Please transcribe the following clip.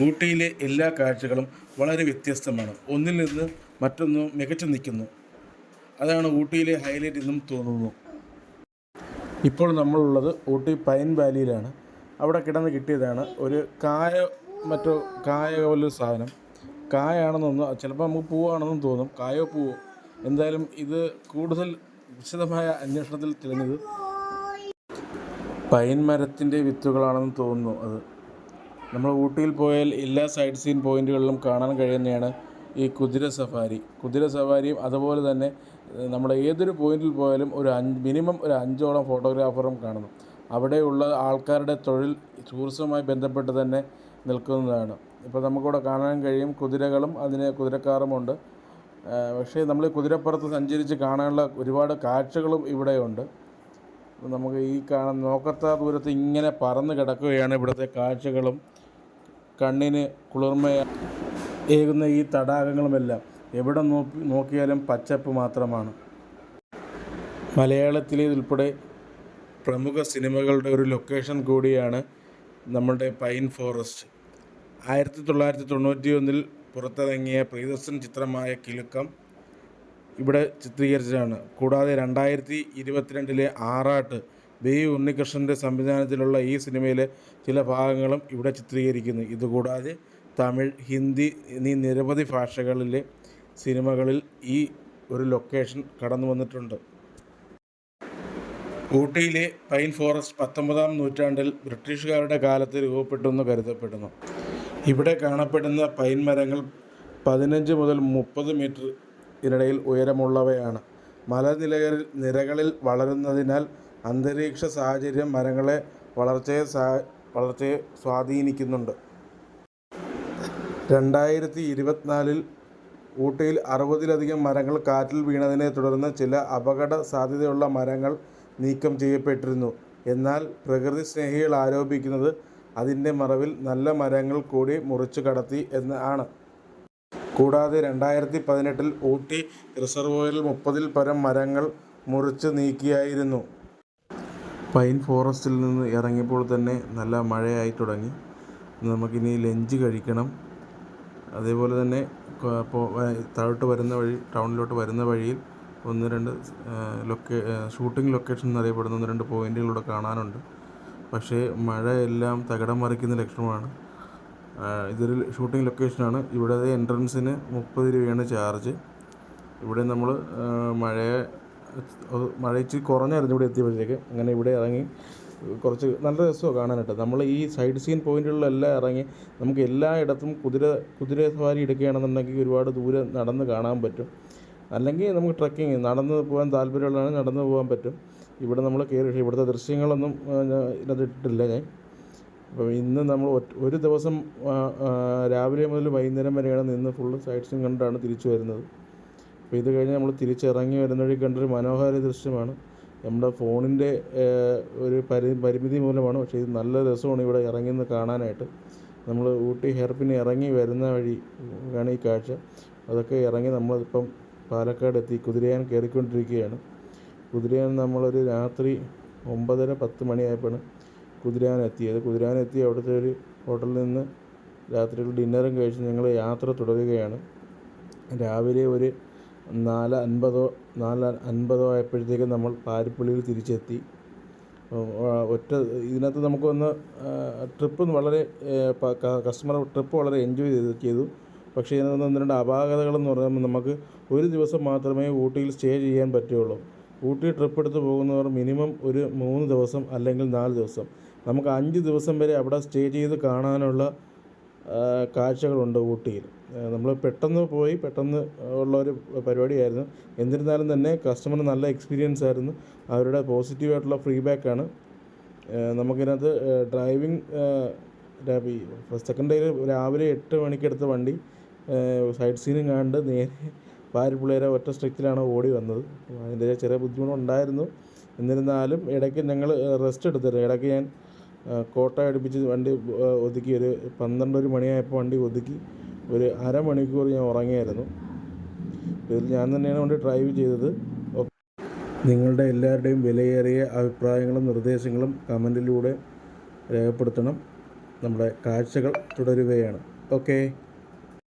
ഊട്ടിയിലെ എല്ലാ കാഴ്ചകളും വളരെ വ്യത്യസ്തമാണ്. ഒന്നിൽ നിന്ന് മറ്റൊന്ന് മികച്ചു നിൽക്കുന്നു. അതാണ് ഊട്ടിയിലെ ഹൈലൈറ്റ് എന്നും തോന്നുന്നു. ഇപ്പോൾ നമ്മളുള്ളത് ഊട്ടി പൈൻ വാലിയിലാണ്. അവിടെ കിടന്ന് കിട്ടിയതാണ് ഒരു കായ പോലൊരു സാധനം. കായാണെന്നൊന്നും ചിലപ്പോൾ നമുക്ക് പൂവാണെന്നും തോന്നും. കായോ പൂവോ എന്തായാലും ഇത് കൂടുതൽ വിശദമായ അന്വേഷണത്തിൽ തെളിഞ്ഞത് പൈൻ മരത്തിൻ്റെ വിത്തുകളാണെന്ന് തോന്നുന്നു. അത് നമ്മൾ ഊട്ടിയിൽ പോയാൽ എല്ലാ സൈറ്റ് സീൻ പോയിന്റുകളിലും കാണാൻ കഴിയുന്നതാണ് ഈ കുതിര സവാരിയും അതുപോലെ തന്നെ നമ്മുടെ ഏതൊരു പോയിന്റിൽ പോയാലും മിനിമം ഒരു 5ഓളം ഫോട്ടോഗ്രാഫറും കാണുന്നു. അവിടെയുള്ള ആൾക്കാരുടെ തൊഴിൽ ടൂറിസവുമായി ബന്ധപ്പെട്ട് തന്നെ നിൽക്കുന്നതാണ്. ഇപ്പോൾ നമുക്കിവിടെ കാണാൻ കഴിയും കുതിരകളും കുതിരക്കാറുമുണ്ട്. പക്ഷേ നമ്മൾ കുതിരപ്പുറത്ത് സഞ്ചരിച്ച് കാണാനുള്ള ഒരുപാട് കാഴ്ചകളും ഇവിടെയുണ്ട്. നമുക്ക് ഈ നോക്കത്ത ദൂരത്ത് ഇങ്ങനെ പറന്ന് കിടക്കുകയാണ് ഇവിടുത്തെ കാഴ്ചകളും. കണ്ണിന് കുളിർമയേകുന്ന ഈ തടാകങ്ങളുമെല്ലാം എവിടെ നോക്കിയാലും പച്ചപ്പ് മാത്രമാണ്. മലയാളത്തിലേതുൾപ്പെടെ പ്രമുഖ സിനിമകളുടെ ഒരു ലൊക്കേഷൻ കൂടിയാണ് നമ്മളുടെ പൈൻ ഫോറസ്റ്റ്. 1991 പുറത്തിറങ്ങിയ പ്രിയദർശൻ ചിത്രമായ കിലുക്കം ഇവിടെ ചിത്രീകരിച്ചതാണ്. കൂടാതെ 2022 ആറാട്ട് ബി ഉണ്ണികൃഷ്ണൻ്റെ സംവിധാനത്തിലുള്ള ഈ സിനിമയിലെ ചില ഭാഗങ്ങളും ഇവിടെ ചിത്രീകരിക്കുന്നു. ഇതുകൂടാതെ തമിഴ്, ഹിന്ദി എന്നീ നിരവധി ഭാഷകളിലെ സിനിമകളിൽ ഈ ഒരു ലൊക്കേഷൻ കടന്നു വന്നിട്ടുണ്ട്. ഊട്ടിയിലെ പൈൻ ഫോറസ്റ്റ് 19-ാം നൂറ്റാണ്ടിൽ ബ്രിട്ടീഷുകാരുടെ കാലത്ത് രൂപപ്പെട്ടെന്ന് കരുതപ്പെടുന്നു. ഇവിടെ കാണപ്പെടുന്ന പൈൻ മരങ്ങൾ 15 മുതൽ 30 മീറ്റർ ഇടയിൽ ഉയരമുള്ളവയാണ്. മലനിരകളിൽ വളരുന്നതിനാൽ അന്തരീക്ഷ സാഹചര്യം മരങ്ങളെ വളർച്ചയെ സ്വാധീനിക്കുന്നുണ്ട്. 2024 ഊട്ടിയിൽ 60-ലധികം മരങ്ങൾ കാറ്റിൽ വീണതിനെ തുടർന്ന് ചില അപകട സാധ്യതയുള്ള മരങ്ങൾ നീക്കം ചെയ്യപ്പെട്ടിരുന്നു. എന്നാൽ പ്രകൃതി സ്നേഹികൾ ആരോപിക്കുന്നത് അതിൻ്റെ മറവിൽ നല്ല മരങ്ങൾ കൂടി മുറിച്ചു കടത്തി എന്നാണ്. കൂടാതെ 2018 ഊട്ടി റിസർവോയറിൽ 30-ൽ പരം മരങ്ങൾ മുറിച്ച് നീക്കിയായിരുന്നു. പൈൻ ഫോറസ്റ്റിൽ നിന്ന് ഇറങ്ങിയപ്പോൾ തന്നെ നല്ല മഴയായി തുടങ്ങി. നമുക്കിനി ലഞ്ച് കഴിക്കണം. അതേപോലെ തന്നെ ടൗണിലോട്ട് വരുന്ന വഴിയിൽ 1-2 ഷൂട്ടിംഗ് ലൊക്കേഷൻ എന്നറിയപ്പെടുന്ന 1-2 പോയിന്റുകളിലൂടെ കാണാനുണ്ട്. പക്ഷേ മഴയെല്ലാം തകിടം മറിക്കുന്ന ലക്ഷണമാണ്. ഇതൊരു ഷൂട്ടിംഗ് ലൊക്കേഷനാണ്. ഇവിടെ എൻട്രൻസിന് 30 രൂപയാണ് ചാർജ്. ഇവിടെ നമ്മൾ മഴ ഇച്ചിരി കുറഞ്ഞായിരുന്നു ഇവിടെ എത്തിയപ്പോഴത്തേക്ക്. അങ്ങനെ ഇവിടെ ഇറങ്ങി കുറച്ച് നല്ല രസമാണ് കാണാനായിട്ട്. നമ്മൾ ഈ സൈഡ് സീൻ പോയിന്റുകളിലെല്ലാം ഇറങ്ങി നമുക്ക് എല്ലായിടത്തും കുതിര സവാരി എടുക്കുകയാണെന്നുണ്ടെങ്കിൽ ഒരുപാട് ദൂരം നടന്ന് കാണാൻ പറ്റും. അല്ലെങ്കിൽ നമുക്ക് ട്രക്കിങ് നടന്ന് പോകാൻ താല്പര്യമുള്ളതാണ്, നടന്ന് പോകാൻ പറ്റും. ഇവിടെ നമ്മൾ കയറി ഇവിടുത്തെ ദൃശ്യങ്ങളൊന്നും ഇതിനകത്ത് ഇട്ടിട്ടില്ല ഞാൻ. അപ്പോൾ ഇന്ന് നമ്മൾ ഒരു ദിവസം രാവിലെ മുതൽ വൈകുന്നേരം വരെയാണ് നിന്ന് ഫുള്ള് സൈറ്റ് സീൻ കണ്ടാണ് തിരിച്ചു വരുന്നത്. അപ്പോൾ ഇത് കഴിഞ്ഞ് നമ്മൾ തിരിച്ചിറങ്ങി വരുന്ന വഴി കണ്ടൊരു മനോഹര ദൃശ്യമാണ്. നമ്മുടെ ഫോണിൻ്റെ ഒരു പരിമിതി മൂലമാണ്. പക്ഷേ ഇത് നല്ല രസമാണ് ഇവിടെ ഇറങ്ങി നിന്ന് കാണാനായിട്ട്. നമ്മൾ ഊട്ടി ഹെയർപിൻ ഇറങ്ങി വരുന്ന വഴി ആണ് ഈ കാഴ്ച. അതൊക്കെ ഇറങ്ങി നമ്മളിപ്പം പാലക്കാട് എത്തി കുതിരയാൻ കയറിക്കൊണ്ടിരിക്കുകയാണ്. കുതിരയാൻ നമ്മളൊരു രാത്രി 9:30-10 മണിയായപ്പോഴാണ് കുതിരയാൻ എത്തി അവിടുത്തെ ഒരു ഹോട്ടലിൽ നിന്ന് രാത്രിയിൽ ഡിന്നറും കഴിച്ച് ഞങ്ങൾ യാത്ര തുടരുകയാണ്. രാവിലെ ഒരു 4:50 ആയപ്പോഴത്തേക്കും നമ്മൾ പാരിപ്പള്ളിയിൽ തിരിച്ചെത്തി. ഇതിനകത്ത് നമുക്കൊന്ന് ട്രിപ്പ് വളരെ കസ്റ്റമർ ട്രിപ്പ് വളരെ എൻജോയ് ചെയ്തു. പക്ഷേ ഇതിനകത്ത് 1-2 അപാകതകളെന്ന് പറയുമ്പോൾ നമുക്ക് ഒരു ദിവസം മാത്രമേ ഊട്ടിയിൽ സ്റ്റേ ചെയ്യാൻ പറ്റുകയുള്ളൂ. ഊട്ടി ട്രിപ്പ് എടുത്ത് പോകുന്നവർ മിനിമം ഒരു 3 ദിവസം അല്ലെങ്കിൽ 4 ദിവസം, നമുക്ക് 5 ദിവസം വരെ അവിടെ സ്റ്റേ ചെയ്ത് കാണാനുള്ള കാഴ്ചകളുണ്ട് ഊട്ടിയിൽ. നമ്മൾ പെട്ടെന്ന് ഉള്ളൊരു പരിപാടിയായിരുന്നു. എന്നിരുന്നാലും തന്നെ കസ്റ്റമറിന് നല്ല എക്സ്പീരിയൻസ് ആയിരുന്നു. അവരുടെ പോസിറ്റീവായിട്ടുള്ള ഫീഡ്ബാക്കാണ്. നമുക്കിതിനകത്ത് ഡ്രൈവിംഗ് സെക്കൻഡ് ഡേയിൽ രാവിലെ 8 മണിക്കെടുത്ത വണ്ടി സൈറ്റ് സീനും കണ്ട് നേരെ പാരിപ്പള്ളിവരെ ഒറ്റ സ്ട്രെച്ചിലാണ് ഓടി വന്നത്. അതിൻ്റെ ചെറിയ ബുദ്ധിമുട്ടുണ്ടായിരുന്നു. എന്നിരുന്നാലും ഇടയ്ക്ക് ഞങ്ങൾ റെസ്റ്റ് എടുത്തിരുന്നു. ഇടയ്ക്ക് ഞാൻ കോട്ട അടുപ്പിച്ച് വണ്ടി ഒതുക്കി. ഒരു 12 മണിയായപ്പോൾ വണ്ടി ഒതുക്കി ഒരു അരമണിക്കൂർ ഞാൻ ഉറങ്ങിയായിരുന്നു. ഇതിൽ ഞാൻ തന്നെയാണ് വണ്ടി ഡ്രൈവ് ചെയ്തത്. നിങ്ങളുടെ എല്ലാവരുടെയും വിലയേറിയ അഭിപ്രായങ്ങളും നിർദ്ദേശങ്ങളും കമൻറ്റിലൂടെ രേഖപ്പെടുത്തണം. നമ്മുടെ കാഴ്ചകൾ തുടരുകയാണ്. ഓക്കേ.